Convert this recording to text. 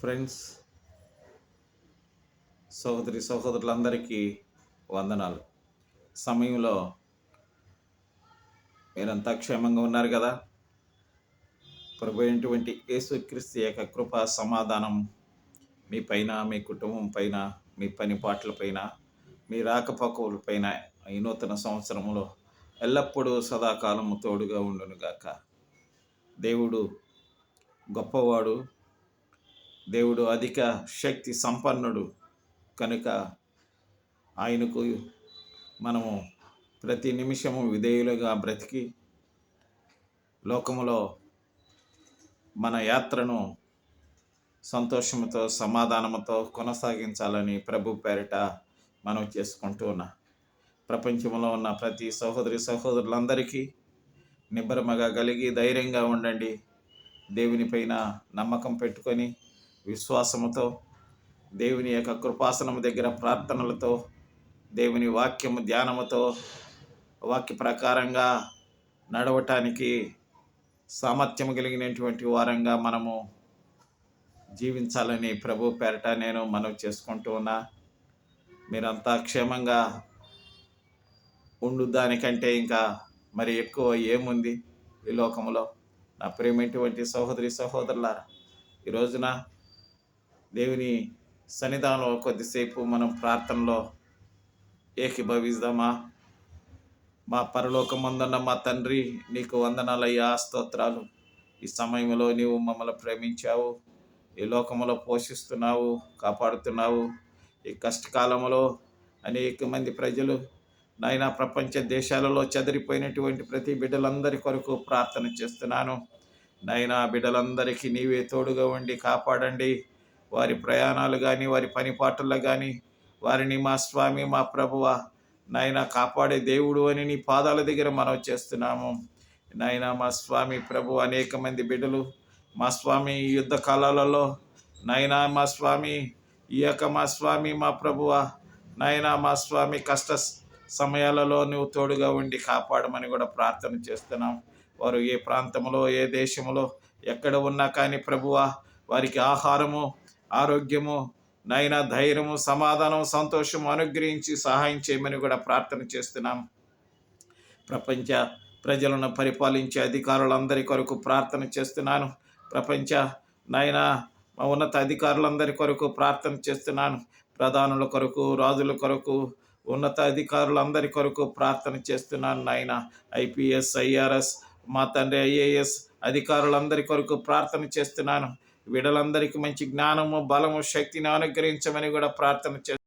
Friends, సహోదరులందరికీ వందనాలు. సమయంలో మీరంతా క్షేమంగా ఉన్నారు కదా? ప్రభు అయినటువంటి యేసుక్రీస్తు యొక్క కృప సమాధానం మీ పైన, మీ కుటుంబం పైన, మీ పని పాటల పైన, మీ రాకపోకల పైన ఈ నూతన సంవత్సరంలో ఎల్లప్పుడూ సదాకాలము తోడుగా ఉండునుగాక. దేవుడు గొప్పవాడు, దేవుడు అధిక శక్తి సంపన్నుడు కనుక ఆయనకు మనము ప్రతి నిమిషము విధేయులుగా బ్రతికి లోకములో మన యాత్రను సంతోషంతో సమాధానంతో కొనసాగించాలని ప్రభు పేరిట మనం చేసుకుంటూ ఉన్నాం. ప్రపంచంలో ఉన్న ప్రతి సహోదరులందరికీ నిబ్బరమగా కలిగి ధైర్యంగా ఉండండి. దేవుని పైన నమ్మకం పెట్టుకొని విశ్వాసముతో దేవుని యొక్క కృపాసనము దగ్గర ప్రార్థనలతో దేవుని వాక్యము ధ్యానముతో వాక్య ప్రకారంగా నడవటానికి సామర్థ్యం కలిగినటువంటి వారంగా మనము జీవించాలని ప్రభు పేరట నేను మనవి చేసుకుంటూ ఉన్నా. మీరంతా క్షేమంగా ఉండు దానికంటే ఇంకా మరి ఎక్కువ ఏముంది ఈ లోకంలో. నా ప్రియమైనటువంటి సహోదరులారా, ఈ రోజున దేవుని సన్నిధానంలో కొద్దిసేపు మనం ప్రార్థనలో ఏకీభవిద్దామా? మా పరలోకమందున్న మా తండ్రి, నీకు వందనాలయ్యా, స్తోత్రాలు. ఈ సమయంలో నీవు మమ్మల్ని ప్రేమించావు, ఈ లోకంలో పోషిస్తున్నావు, కాపాడుతున్నావు. ఈ కష్టకాలంలో అనేక మంది ప్రజలు నాయన ప్రపంచ దేశాలలో చెదిరిపోయినటువంటి ప్రతి బిడ్డలందరి కొరకు ప్రార్థన చేస్తున్నాను. నాయన బిడ్డలందరికీ నీవే తోడుగా ఉండి కాపాడండి. వారి ప్రయాణాలు కానీ, వారి పనిపాటల్లో కానీ వారిని మా స్వామి, మా ప్రభువ నాయన కాపాడే దేవుడు అని నీ పాదాల దగ్గర మనం చేస్తున్నాము. నాయన మా స్వామి ప్రభు, అనేక మంది బిడ్డలు మా స్వామి ఈ యుద్ధ కాలాలలో నాయన మా స్వామి ఈ యొక్క మా స్వామి మా ప్రభువ నాయన మా స్వామి కష్ట సమయాలలో నువ్వు తోడుగా ఉండి కాపాడమని కూడా ప్రార్థన చేస్తున్నాం. వారు ఏ ప్రాంతంలో, ఏ దేశంలో, ఎక్కడ ఉన్నా కానీ ప్రభువ వారికి ఆహారము, ఆరోగ్యము, నైనా ధైర్యము, సమాధానం, సంతోషము అనుగ్రహించి సహాయం చేయమని కూడా ప్రార్థన చేస్తున్నాం. ప్రపంచ ప్రజలను పరిపాలించే అధికారులందరి కొరకు ప్రార్థన చేస్తున్నాను. ప్రపంచ నాయనా ఉన్నత అధికారులందరి కొరకు ప్రార్థన చేస్తున్నాను. ప్రధానుల కొరకు, రాజుల కొరకు, ఉన్నత అధికారులందరి కొరకు ప్రార్థన చేస్తున్నాను. నాయన IPS, IRS, మా తండ్రి IAS అధికారులందరి కొరకు ప్రార్థన చేస్తున్నాను. వీళ్ళందరికీ మంచి జ్ఞానము, బలము, శక్తిని అనుగ్రహించమని కూడా ప్రార్థన చేస్తున్నాను.